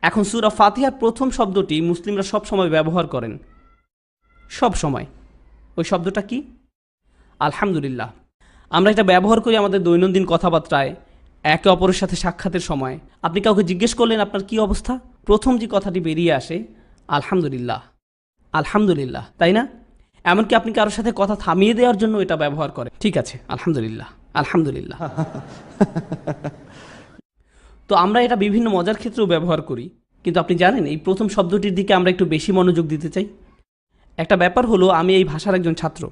এখন সূরা ফাতিহার প্রথম শব্দটি মুসলিমরা সব সময় ব্যবহার করেন, সব সময়। ওই শব্দটা কি? আলহামদুলিল্লাহ। আমরা এটা ব্যবহার করি আমাদের দৈনন্দিন কথাবার্তায়, একে অপরের সাথে সাক্ষাতের সময়। আপনি কাউকে জিজ্ঞেস করলেন আপনার কি অবস্থা, প্রথম যে কথাটি বেরিয়ে আসে আলহামদুলিল্লাহ, আলহামদুলিল্লাহ, তাই না? এমনকি আপনি কারোর সাথে কথা থামিয়ে দেওয়ার জন্য এটা ব্যবহার করেন। ঠিক আছে, আলহামদুলিল্লাহ, আলহামদুলিল্লাহ। তো আমরা এটা বিভিন্ন মজার ক্ষেত্রেও ব্যবহার করি। কিন্তু আপনি জানেন এই প্রথম শব্দটির দিকে আমরা একটু বেশি মনোযোগ দিতে চাই। একটা ব্যাপার হলো, আমি এই ভাষার একজন ছাত্র।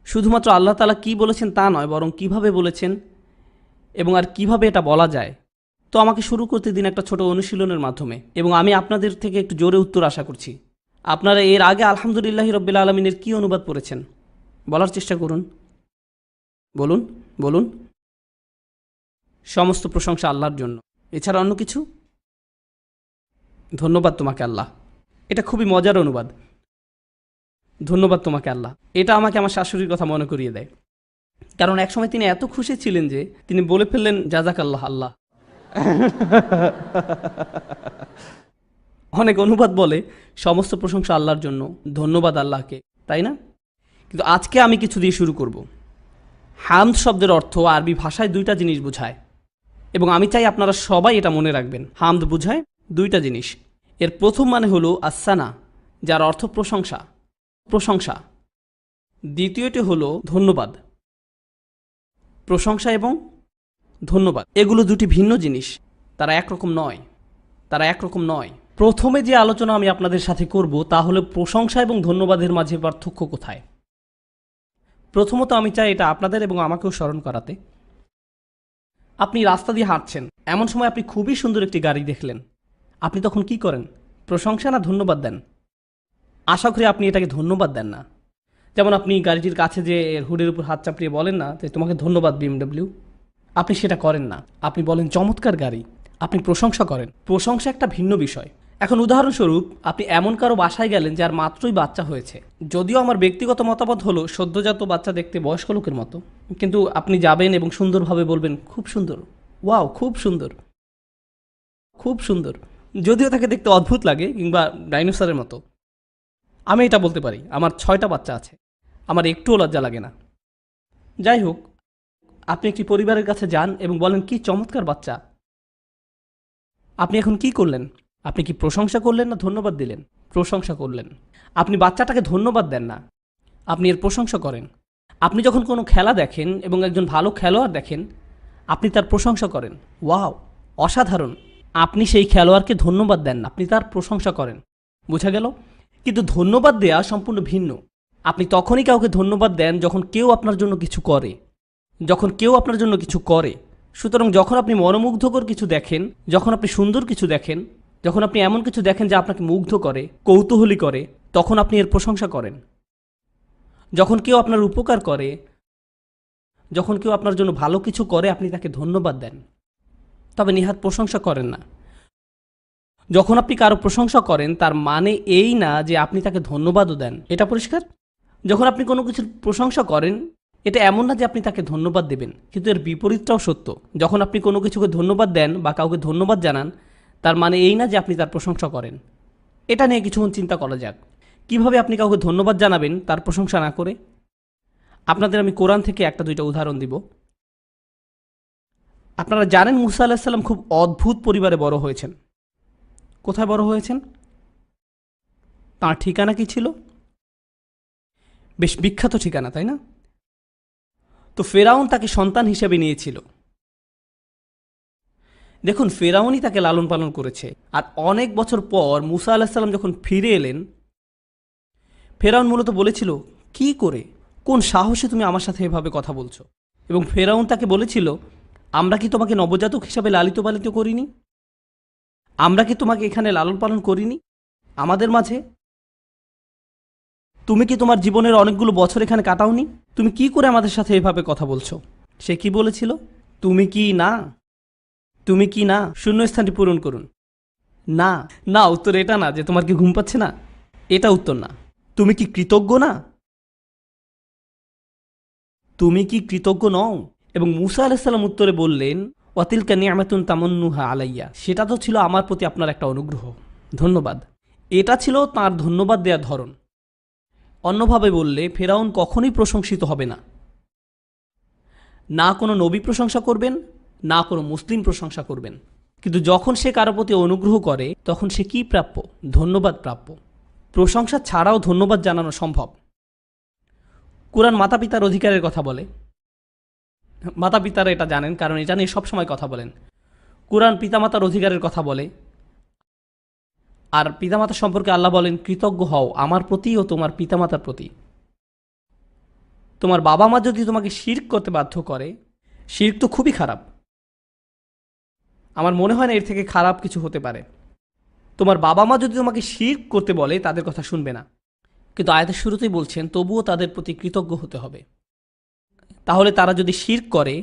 শুধুমাত্র আল্লাহ তাআলা কী বলেছেন তা নয়, বরং কিভাবে বলেছেন এবং আর কিভাবে এটা বলা যায়। তো আমাকে শুরু করতে দিন একটা ছোট অনুশীলনের মাধ্যমে, এবং আমি আপনাদের থেকে একটু জোরে উত্তর আশা করছি। আপনারা এর আগে আলহামদুলিল্লাহি রাব্বিল আলামিনের কী অনুবাদ পড়েছেন বলার চেষ্টা করুন। বলুন বলুন। সমস্ত প্রশংসা আল্লাহর জন্য, এছাড়া অন্য কিছু? ধন্যবাদ তোমাকে আল্লাহ। এটা খুবই মজার অনুবাদ। ধন্যবাদ তোমাকে আল্লাহ। এটা আমাকে আমার শাশুড়ির কথা মনে করিয়ে দেয়, কারণ একসময় তিনি এত খুশি ছিলেন যে তিনি বলে ফেললেন জাজাক আল্লাহ আল্লাহ। অনেক অনুবাদ বলে সমস্ত প্রশংসা আল্লাহর জন্য, ধন্যবাদ আল্লাহকে, তাই না? কিন্তু আজকে আমি কিছু দিয়ে শুরু করব। হামদ শব্দের অর্থ আরবি ভাষায় দুইটা জিনিস বোঝায়, এবং আমি চাই আপনারা সবাই এটা মনে রাখবেন। হামদ বোঝায় দুইটা জিনিস। এর প্রথম মানে হলো আসানা, যার অর্থ প্রশংসা, প্রশংসা। দ্বিতীয়টি হলো ধন্যবাদ। প্রশংসা এবং ধন্যবাদ এগুলো দুটি ভিন্ন জিনিস, তারা একরকম নয়, তারা একরকম নয়। প্রথমে যে আলোচনা আমি আপনাদের সাথে করব তা হলো প্রশংসা এবং ধন্যবাদের মাঝে পার্থক্য কোথায়। প্রথমত আমি চাই এটা আপনাদের এবং আমাকেও স্মরণ করাতে। আপনি রাস্তা দিয়ে হাঁটছেন, এমন সময় আপনি খুবই সুন্দর একটি গাড়ি দেখলেন। আপনি তখন কি করেন? প্রশংসা না ধন্যবাদ দেন? আশা করি আপনি এটাকে ধন্যবাদ দেন না। যেমন আপনি গাড়িটির কাছে যে এর হুডের উপর হাত চাপড়িয়ে বলেন না যে তোমাকে ধন্যবাদ BMW, আপনি সেটা করেন না। আপনি বলেন চমৎকার গাড়ি, আপনি প্রশংসা করেন। প্রশংসা একটা ভিন্ন বিষয়। এখন উদাহরণস্বরূপ আপনি এমন কারো বাসায় গেলেন যার মাত্রই বাচ্চা হয়েছে। যদিও আমার ব্যক্তিগত মতামত হলো সদ্যজাত বাচ্চা দেখতে বয়স্ক লোকের মতো, কিন্তু আপনি যাবেন এবং সুন্দরভাবে বলবেন খুব সুন্দর, ওয়াও খুব সুন্দর, খুব সুন্দর। যদিও তাকে দেখতে অদ্ভুত লাগে কিংবা ডাইনোসরের মতো। আমি এটা বলতে পারি, আমার 6টা বাচ্চা আছে, আমার একটুও লজ্জা লাগে না। যাই হোক, আপনি একটি পরিবারের কাছে যান এবং বলেন কি চমৎকার বাচ্চা। আপনি এখন কি করলেন? আপনি কি প্রশংসা করলেন না ধন্যবাদ দিলেন? প্রশংসা করলেন। আপনি বাচ্চাটাকে ধন্যবাদ দেন না, আপনি এর প্রশংসা করেন। আপনি যখন কোনো খেলা দেখেন এবং একজন ভালো খেলোয়াড় দেখেন, আপনি তার প্রশংসা করেন, ওয়াও অসাধারণ। আপনি সেই খেলোয়াড়কে ধন্যবাদ দেন না, আপনি তার প্রশংসা করেন। বোঝা গেল? কিন্তু ধন্যবাদ দেয়া সম্পূর্ণ ভিন্ন। আপনি তখনই কাউকে ধন্যবাদ দেন যখন কেউ আপনার জন্য কিছু করে, যখন কেউ আপনার জন্য কিছু করে। সুতরাং যখন আপনি মনোমুগ্ধকর কিছু দেখেন, যখন আপনি সুন্দর কিছু দেখেন, যখন আপনি এমন কিছু দেখেন যা আপনাকে মুগ্ধ করে, কৌতূহলী করে, তখন আপনি এর প্রশংসা করেন। যখন কেউ আপনার উপকার করে, যখন কেউ আপনার জন্য ভালো কিছু করে, আপনি তাকে ধন্যবাদ দেন, তবে নিহাত প্রশংসা করেন না। যখন আপনি কারো প্রশংসা করেন তার মানে এই না যে আপনি তাকে ধন্যবাদও দেন। এটা পরিষ্কার? যখন আপনি কোনো কিছুর প্রশংসা করেন, এটা এমন না যে আপনি তাকে ধন্যবাদ দেবেন, কিন্তু এর বিপরীতটাও সত্য। যখন আপনি কোনো কিছুকে ধন্যবাদ দেন বা কাউকে ধন্যবাদ জানান, তার মানে এই না যে আপনি তার প্রশংসা করেন। এটা নিয়ে কিছুক্ষণ চিন্তা করা যাক। কিভাবে আপনি কাউকে ধন্যবাদ জানাবেন তার প্রশংসা না করে? আপনাদের আমি কোরআন থেকে একটা দুইটা উদাহরণ দিব। আপনারা জানেন মুসা আলাইহিস সালাম খুব অদ্ভুত পরিবারে বড় হয়েছেন। কোথায় বড় হয়েছেন? তাঁর ঠিকানা কি ছিল? বেশ বিখ্যাত ঠিকানা, তাই না? তো ফেরাউন তাকে সন্তান হিসেবে নিয়েছিল। দেখুন, ফেরাউনই তাকে লালন পালন করেছে। আর অনেক বছর পর মুসা আলাইহিস সালাম যখন ফিরে এলেন, ফেরাউন মূলত বলেছিল কি করে, কোন সাহসে তুমি আমার সাথে এভাবে কথা বলছো? এবং ফেরাউন তাকে বলেছিল, আমরা কি তোমাকে নবজাতক হিসাবে লালিত পালিত করিনি? আমরা কি তোমাকে এখানে লালন পালন করিনি আমাদের মাঝে? তুমি কি তোমার জীবনের অনেকগুলো বছর এখানে কাটাওনি? তুমি কি করে আমাদের সাথে এভাবে কথা বলছো? সে কি বলেছিল? তুমি কি না, তুমি কি না, শূন্যস্থানটি পূরণ করুন। না না, উত্তর এটা না যে তোমার কি ঘুম পাচ্ছে না, এটা উত্তর না। তুমি কি কৃতজ্ঞ না? তুমি কি কৃতজ্ঞ নও? এবং মুসা আলাইহিস সালাম উত্তরে বললেন, ওয়াতিলকা নি'মাতুন তামান্নুহা আলাইয়া, সেটা তো ছিল আমার প্রতি আপনার একটা অনুগ্রহ, ধন্যবাদ। এটা ছিল তার ধন্যবাদ দেওয়ার ধরন। অন্যভাবে বললে ফেরাউন কখনোই প্রশংসিত হবে না, না কোনো নবী প্রশংসা করবেন, না কোনো মুসলিম প্রশংসা করবেন। কিন্তু যখন সে কারো প্রতি অনুগ্রহ করে তখন সে কি প্রাপ্য? ধন্যবাদ প্রাপ্য। প্রশংসা ছাড়াও ধন্যবাদ জানানো সম্ভব। কুরআন মাতা পিতার অধিকারের কথা বলে। মাতা পিতারা এটা জানেন, কারণ এটা নিয়ে সবসময় কথা বলেন। কুরআন পিতামাতার অধিকারের কথা বলে, আর পিতামাতা সম্পর্কে আল্লাহ বলেন, কৃতজ্ঞ হও আমার প্রতি ও তোমার পিতামাতার প্রতি। তোমার বাবা মা যদি তোমাকে শিরক করতে বাধ্য করে, শিরক তো খুবই খারাপ, আমার মনে হয় না এর থেকে খারাপ কিছু হতে পারে। তোমার বাবা মা যদি তোমাকে শিরক করতে বলে তাদের কথা শুনবে না, কিন্তু আয়াতের শুরুতেই বলছেন তবুও তাদের প্রতি কৃতজ্ঞ হতে হবে। তাহলে তারা যদি শিরক করে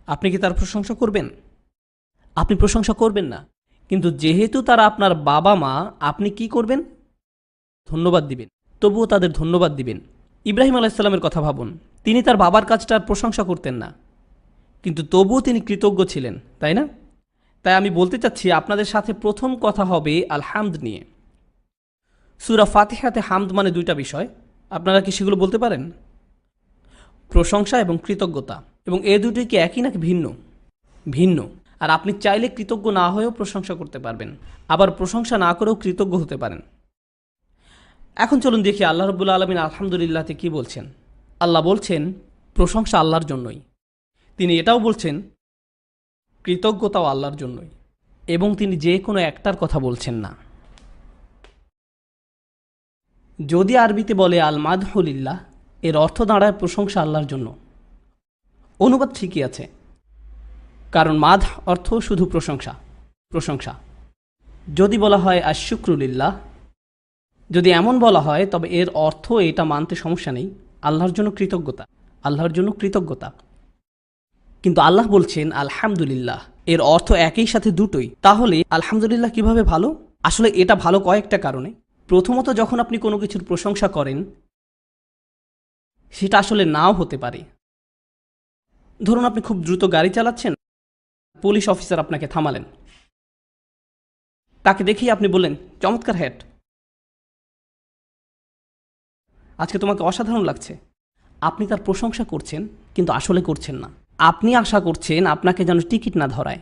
আপনি কি তার প্রশংসা করবেন? আপনি প্রশংসা করবেন না। কিন্তু যেহেতু তারা আপনার বাবা মা, আপনি কি করবেন? ধন্যবাদ দিবেন। তবুও তাদের ধন্যবাদ দিবেন। ইব্রাহিম আলাইসাল্লামের কথা ভাবুন, তিনি তার বাবার কাজটার প্রশংসা করতেন না, কিন্তু তবুও তিনি কৃতজ্ঞ ছিলেন, তাই না? তাই আমি বলতে চাচ্ছি আপনাদের সাথে প্রথম কথা হবে আল হামদ নিয়ে। সূরা ফাতিহাতে হামদ মানে দুইটা বিষয়, আপনারা কি সেগুলো বলতে পারেন? প্রশংসা এবং কৃতজ্ঞতা। এবং এ দুটোই কি একই নাকি ভিন্ন? ভিন্ন। আর আপনি চাইলে কৃতজ্ঞ না হয়েও প্রশংসা করতে পারবেন, আবার প্রশংসা না করেও কৃতজ্ঞ হতে পারেন। এখন চলুন দেখি আল্লাহ রাব্বুল আলামিন আলহামদুলিল্লাহতে কি বলছেন। আল্লাহ বলছেন প্রশংসা আল্লাহর জন্যই। তিনি এটাও বলছেন কৃতজ্ঞতাও আল্লাহর জন্যই, এবং তিনি যে কোনো একটার কথা বলছেন না। যদি আরবিতে বলে আল মাদহুলিল্লাহ, এর অর্থ দাঁড়ায় প্রশংসা আল্লাহর জন্য। অনুবাদ ঠিকই আছে, কারণ মাদ অর্থ শুধু প্রশংসা, প্রশংসা। যদি বলা হয় আশ-শুকরুলিল্লাহ, যদি এমন বলা হয় তবে এর অর্থ এটা মানতে সমস্যা নেই, আল্লাহর জন্য কৃতজ্ঞতা, আল্লাহর জন্য কৃতজ্ঞতা। কিন্তু আল্লাহ বলছেন আলহামদুলিল্লাহ, এর অর্থ একই সাথে দুটোই। তাহলে আলহামদুলিল্লাহ কিভাবে ভালো? আসলে এটা ভালো কয়েকটা কারণে। প্রথমত, যখন আপনি কোনো কিছুর প্রশংসা করেন সেটা আসলে নাও হতে পারে। ধরুন আপনি খুব দ্রুত গাড়ি চালাচ্ছেন, পুলিশ অফিসার আপনাকে থামালেন, তাকে দেখেই আপনি বললেন চমৎকার হ্যাট, আজকে তোমাকে অসাধারণ লাগছে। আপনি তার প্রশংসা করছেন, কিন্তু আসলে করছেন না। আপনি আশা করছেন আপনাকে যেন টিকিট না ধরায়,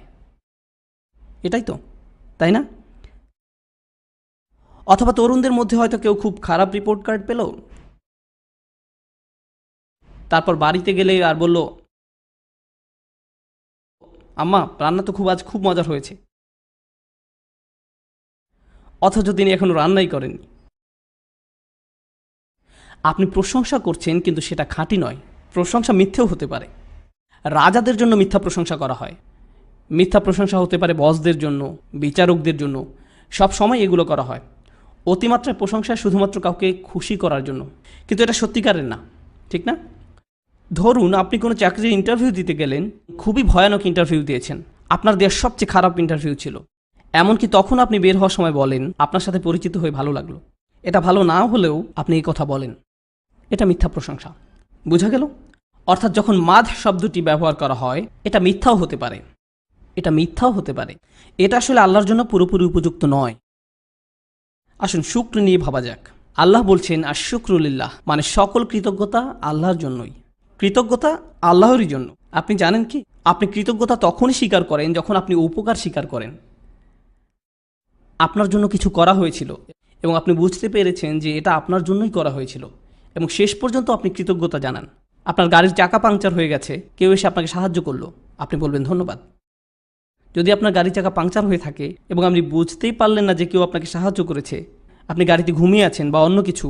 এটাই তো, তাই না? অথবা তরুণদের মধ্যে হয়তো কেউ খুব খারাপ রিপোর্ট কার্ড পেল, তারপর বাড়িতে গেলে আর বলল, আম্মা রান্না তো আজ খুব মজার হয়েছে, অথচ তিনি এখনো রান্নাই করেননি। আপনি প্রশংসা করছেন, কিন্তু সেটা খাঁটি নয়। প্রশংসা মিথ্যেও হতে পারে। রাজাদের জন্য মিথ্যা প্রশংসা করা হয়, মিথ্যা প্রশংসা হতে পারে বসদের জন্য, বিচারকদের জন্য, সব সময় এগুলো করা হয়। অতিমাত্রায় প্রশংসা শুধুমাত্র কাউকে খুশি করার জন্য, কিন্তু এটা সত্যিকারের না, ঠিক না? ধরুন আপনি কোনো চাকরির ইন্টারভিউ দিতে গেলেন, খুবই ভয়ানক ইন্টারভিউ দিয়েছেন, আপনার দেওয়ার সবচেয়ে খারাপ ইন্টারভিউ ছিল। এমনকি তখন আপনি বের হওয়ার সময় বলেন আপনার সাথে পরিচিত হয়ে ভালো লাগলো। এটা ভালো না হলেও আপনি এই কথা বলেন, এটা মিথ্যা প্রশংসা। বোঝা গেল? অর্থাৎ যখন মাদ শব্দটি ব্যবহার করা হয়, এটা মিথ্যাও হতে পারে, এটা মিথ্যাও হতে পারে। এটা আসলে আল্লাহর জন্য পুরোপুরি উপযুক্ত নয়। আসুন শুকর নিয়ে ভাবা যাক। আল্লাহ বলছেন আশ-শুকরুলিল্লাহ, মানে সকল কৃতজ্ঞতা আল্লাহর জন্যই। কৃতজ্ঞতা আল্লাহরই জন্য। আপনি জানেন কি, আপনি কৃতজ্ঞতা তখনই স্বীকার করেন যখন আপনি উপকার স্বীকার করেন। আপনার জন্য কিছু করা হয়েছিল এবং আপনি বুঝতে পেরেছেন যে এটা আপনার জন্যই করা হয়েছিল, এবং শেষ পর্যন্ত আপনি কৃতজ্ঞতা জানান। আপনার গাড়ির চাকা পাংচার হয়ে গেছে, কেউ এসে আপনাকে সাহায্য করলো, আপনি বলবেন ধন্যবাদ। যদি আপনার গাড়ির চাকা পাংচার হয়ে থাকে এবং আপনি বুঝতেই পারলেন না যে কেউ আপনাকে সাহায্য করেছে, আপনি গাড়িতে ঘুমিয়ে আছেন বা অন্য কিছু,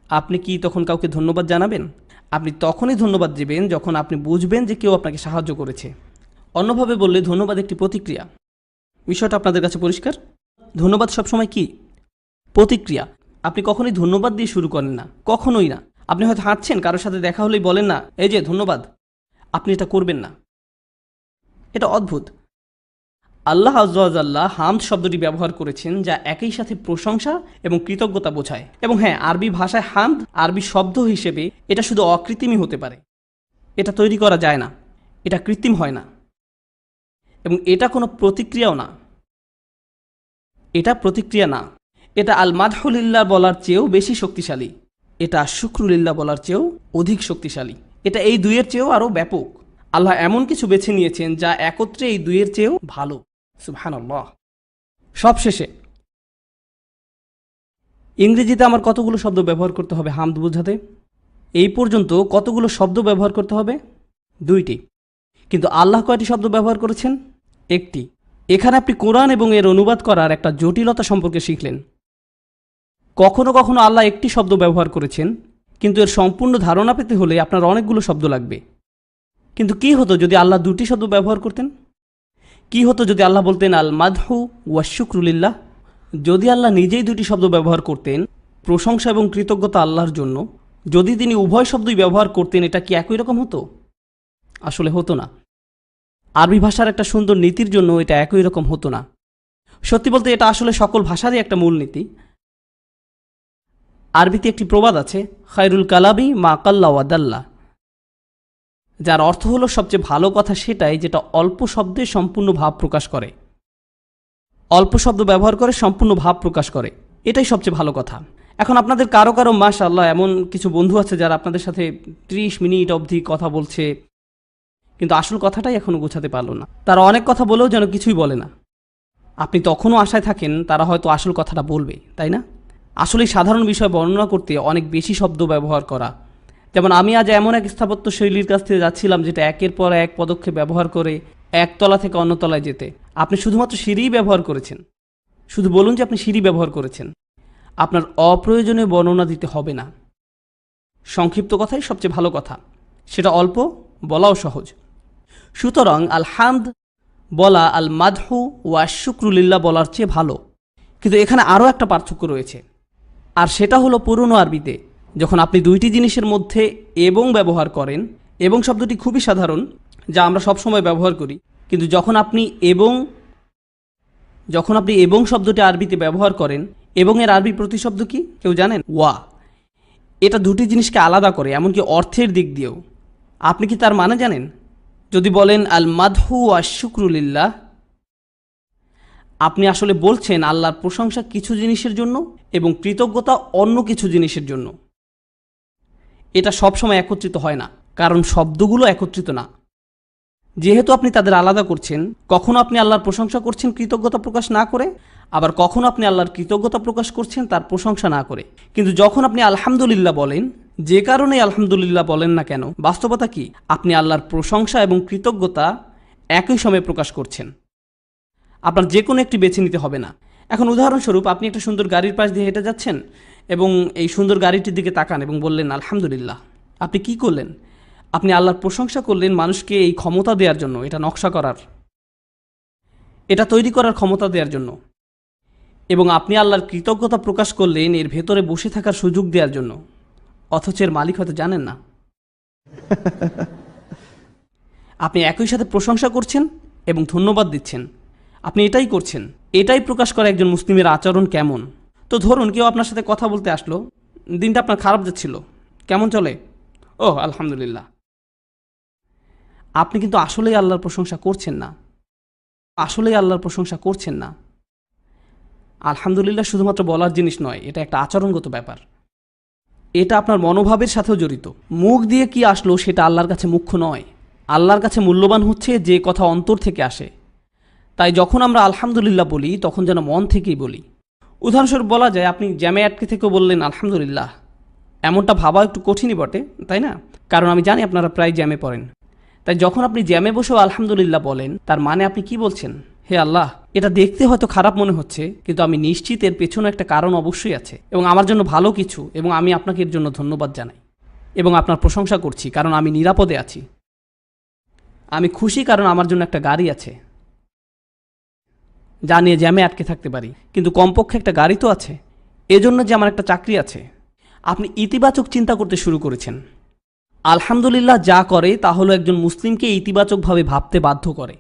আপনি কি তখন কাউকে ধন্যবাদ জানাবেন? আপনি তখনই ধন্যবাদ দেবেন যখন আপনি বুঝবেন যে কেউ আপনাকে সাহায্য করেছে। অন্যভাবে বললে ধন্যবাদ একটি প্রতিক্রিয়া। বিষয়টা আপনাদের কাছে পরিষ্কার? ধন্যবাদ সবসময় কি? প্রতিক্রিয়া। আপনি কখনোই ধন্যবাদ দিয়ে শুরু করেন না, কখনোই না। আপনি হয়তো হাঁটছেন, কারোর সাথে দেখা হলেই বলেন না এই যে ধন্যবাদ। আপনি এটা করবেন না, এটা অদ্ভুত। আল্লাহ আয্যা ওয়া জাল্লা হামদ শব্দটি ব্যবহার করেছেন, যা একই সাথে প্রশংসা এবং কৃতজ্ঞতা বোঝায়। এবং হ্যাঁ, আরবি ভাষায় হামদ আরবি শব্দ হিসেবে এটা শুধু অকৃত্রিমই হতে পারে, এটা তৈরি করা যায় না, এটা কৃত্রিম হয় না এবং এটা কোনো প্রতিক্রিয়াও না। এটা প্রতিক্রিয়া না, এটা আল মাদহুলিল্লাহ বলার চেয়েও বেশি শক্তিশালী, এটা শুকরুলিল্লাহ বলার চেয়েও অধিক শক্তিশালী, এটা এই দুইয়ের চেয়েও আরও ব্যাপক। আল্লাহ এমন কিছু বেছে নিয়েছেন যা একত্রে এই দুইয়ের চেয়েও ভালো। সুবহানাল্লাহ। সবশেষে ইংরেজিতে আমার কতগুলো শব্দ ব্যবহার করতে হবে হামদ বোঝাতে? এই পর্যন্ত কতগুলো শব্দ ব্যবহার করতে হবে? 2টি। কিন্তু আল্লাহ কয়টি শব্দ ব্যবহার করেছেন? 1টি। এখানে আপনি কোরআন এবং এর অনুবাদ করার একটা জটিলতা সম্পর্কে শিখলেন। কখনো কখনো আল্লাহ একটি শব্দ ব্যবহার করেছেন, কিন্তু এর সম্পূর্ণ ধারণা পেতে হলে আপনার অনেকগুলো শব্দ লাগবে। কিন্তু কি হতো যদি আল্লাহ 2টি শব্দ ব্যবহার করতেন? কি হতো যদি আল্লাহ বলতেন আল মাদহু ওয়া শুকরুলিল্লাহ? যদি আল্লাহ নিজেই 2টি শব্দ ব্যবহার করতেন, প্রশংসা এবং কৃতজ্ঞতা আল্লাহর জন্য, যদি তিনি উভয় শব্দই ব্যবহার করতেন, এটা কি একই রকম হতো? আসলে হতো না। আরবি ভাষার একটা সুন্দর নীতির জন্য এটা একই রকম হতো না। সত্যি বলতে এটা আসলে সকল ভাষারই একটা মূল নীতি। আরবিতে একটি প্রবাদ আছে, খায়রুল কালামি মা কাল্লা ওয়াদাল্লা, যার অর্থ হলো সবচেয়ে ভালো কথা সেটাই যেটা অল্প শব্দে সম্পূর্ণ ভাব প্রকাশ করে। অল্প শব্দ ব্যবহার করে সম্পূর্ণ ভাব প্রকাশ করে, এটাই সবচেয়ে ভালো কথা। এখন আপনাদের কারো কারো মাশাআল্লাহ এমন কিছু বন্ধু আছে যারা আপনাদের সাথে 30 মিনিট অবধি কথা বলছে, কিন্তু আসল কথাটাই এখনও গোছাতে পারলো না। তারা অনেক কথা বলেও যেন কিছুই বলে না। আপনি তখনও আশায় থাকেন তারা হয়তো আসল কথাটা বলবে, তাই না? আসলে সাধারণ বিষয় বর্ণনা করতে অনেক বেশি শব্দ ব্যবহার করা। যেমন আমি আজ এমন এক স্থাপত্য শৈলীর কাছ থেকে যাচ্ছিলাম যেটা একের পর এক পদক্ষেপ ব্যবহার করে এক তলা থেকে অন্য তলায় যেতে। আপনি শুধুমাত্র সিঁড়িই ব্যবহার করেছেন। শুধু বলুন যে আপনি সিঁড়ি ব্যবহার করেছেন। আপনার অপ্রয়োজনীয় বর্ণনা দিতে হবে না। সংক্ষিপ্ত কথাই সবচেয়ে ভালো কথা, সেটা অল্প, বলাও সহজ। সুতরাং আল হামদ বলা আল মাদহু ওয়া শুকরুলিল্লাহ বলার চেয়ে ভালো। কিন্তু এখানে আরও একটা পার্থক্য রয়েছে, আর সেটা হলো পুরনো আরবিতে যখন আপনি 2টি জিনিসের মধ্যে এবং ব্যবহার করেন, এবং শব্দটি খুবই সাধারণ যা আমরা সবসময় ব্যবহার করি, কিন্তু যখন আপনি এবং শব্দটি আরবিতে ব্যবহার করেন, এবং এর আরবি প্রতিশব্দ কি কেউ জানেন? ওয়া। এটা 2টি জিনিসকে আলাদা করে, এমনকি অর্থের দিক দিয়েও। আপনি কি তার মানে জানেন? যদি বলেন আল মাদহু ওয়া শুকরুলিল্লাহ, আপনি আসলে বলছেন আল্লাহর প্রশংসা কিছু জিনিসের জন্য এবং কৃতজ্ঞতা অন্য কিছু জিনিসের জন্য। এটা সবসময় একত্রিত হয় না, কারণ শব্দগুলো একত্রিত না। যেহেতু আপনি তাদের আলাদা করছেন, কখনো আপনি আল্লাহর প্রশংসা করছেন কৃতজ্ঞতা প্রকাশ না করে, আবার কখনো আপনি আল্লাহর কৃতজ্ঞতা প্রকাশ করছেন তার প্রশংসা না করে। কিন্তু যখন আপনি আলহামদুলিল্লাহ বলেন, যে কারণেই আলহামদুলিল্লাহ বলেন না কেন, বাস্তবতা কি? আপনি আল্লাহর প্রশংসা এবং কৃতজ্ঞতা একই সময়ে প্রকাশ করছেন। আপনার যে কোনো একটি বেছে নিতে হবে না। এখন উদাহরণস্বরূপ আপনি একটা সুন্দর গাড়ির পাশ দিয়ে হেঁটে যাচ্ছেন এবং এই সুন্দর গাড়িটির দিকে তাকান এবং বললেন আলহামদুলিল্লাহ। আপনি কি করলেন? আপনি আল্লাহর প্রশংসা করলেন মানুষকে এই ক্ষমতা দেওয়ার জন্য, এটা নকশা করার, এটা তৈরি করার ক্ষমতা দেওয়ার জন্য, এবং আপনি আল্লাহর কৃতজ্ঞতা প্রকাশ করলেন এর ভেতরে বসে থাকার সুযোগ দেওয়ার জন্য। অথচ এর মালিক হয়তো জানেন না। আপনি একই সাথে প্রশংসা করছেন এবং ধন্যবাদ দিচ্ছেন। আপনি এটাই করছেন। এটাই প্রকাশ করে একজন মুসলিমের আচরণ কেমন। তো ধরুন কেউ আপনার সাথে কথা বলতে আসলো, দিনটা আপনার খারাপ যাচ্ছিল, কেমন চলে? ও আলহামদুলিল্লাহ। আপনি কিন্তু আসলেই আল্লাহর প্রশংসা করছেন না। আলহামদুলিল্লাহ শুধুমাত্র বলার জিনিস নয়, এটা একটা আচরণগত ব্যাপার। এটা আপনার মনোভাবের সাথেও জড়িত। মুখ দিয়ে কি আসলো সেটা আল্লাহর কাছে মুখ্য নয়। আল্লাহর কাছে মূল্যবান হচ্ছে যে কথা অন্তর থেকে আসে। তাই যখন আমরা আলহামদুলিল্লাহ বলি তখন যেন মন থেকেই বলি। উদাহরণস্বরূপ বলা যায়, আপনি জ্যামে আটকে থেকেও বললেন আলহামদুলিল্লাহ। এমনটা ভাবা একটু কঠিনই বটে, তাই না? কারণ আমি জানি আপনারা প্রায় জ্যামে পড়েন। তাই যখন আপনি জ্যামে বসেও আলহামদুলিল্লাহ বলেন, তার মানে আপনি কি বলছেন? হে আল্লাহ, এটা দেখতে হয়তো খারাপ মনে হচ্ছে, কিন্তু আমি নিশ্চিত এর পেছনে একটা কারণ অবশ্যই আছে এবং আমার জন্য ভালো কিছু, এবং আমি আপনাকে এর জন্য ধন্যবাদ জানাই এবং আপনার প্রশংসা করছি কারণ আমি নিরাপদে আছি। আমি খুশি কারণ আমার জন্য একটা গাড়ি আছে যা নিয়ে জ্যামে আটকে থাকতে পারি, কিন্তু কমপক্ষে একটা গাড়ি তো আছে। এজন্য যে আমার একটা চাকরি আছে। আপনি ইতিবাচক চিন্তা করতে শুরু করেছেন। আলহামদুলিল্লাহ যা করে তা হলো একজন মুসলিমকে ইতিবাচকভাবে ভাবতে বাধ্য করে।